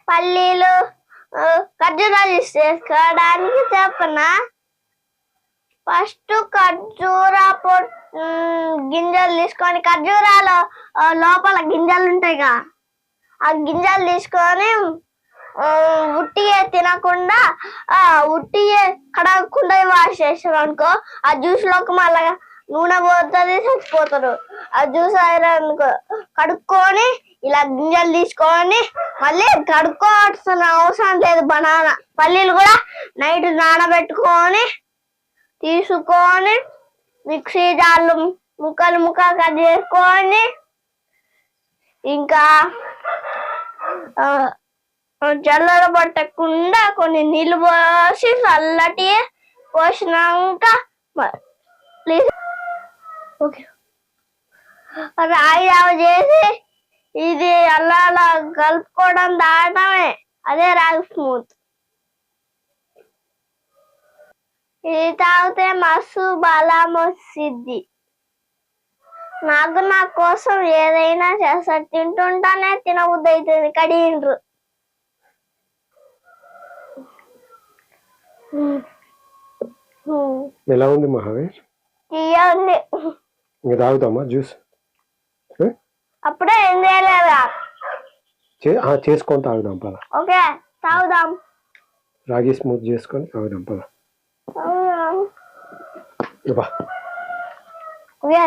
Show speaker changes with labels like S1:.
S1: పల్లీలు ఖర్జూరాలు చేసుకోవడానికి చెప్పనా. ఫస్ట్ గింజలు తీసుకొని, ఖర్జూరాలు లోపల గింజలు ఉంటాయిగా, ఆ గింజలు తీసుకొని ఉట్టియే తినకుండా ఉట్టియే కడగకుండా వాష్ చేసారు అనుకో, ఆ జ్యూస్ లోకి మళ్ళా నూనె పోతుంది, చచ్చిపోతారు. ఆ జ్యూస్ అయినా కడుక్కొని ఇలా గింజలు తీసుకొని మళ్ళీ కడుక్కోవాల్సిన అవసరం లేదు. బనానా పల్లీలు కూడా నైట్ నానబెట్టుకొని తీసుకొని మిక్సీ జార్లు ముక్కలు కట్ చేసుకొని, ఇంకా జల్లర పట్టకుండా కొన్ని నీళ్ళు పోసి చల్లటి పోసినాక ప్లీజ్ ఓకే రాయి చేసి ఇది అలా కలుపుకోవడం దాటమే, అదే రాగి స్మూత్. ఇది తాగితే మస్తు బలం వస్తుంది. నా కోసం ఏదైనా చేస్తారు, తింటుంటానే తినబుద్ధి అవుతుంది. కడిగిండ్రు
S2: ఎలా ఉంది మహావీర్?
S1: తీయండి.
S2: ఇంకా తాగుతామా జ్యూస్?
S1: అప్పుడే ఏం చేయలేదా?
S2: చేసుకొని తాగుదాం పద.
S1: ఓకే తాగుదాం.
S2: రాగి స్మూత్ చేసుకొని తాగుదాం పద.
S1: ఓకే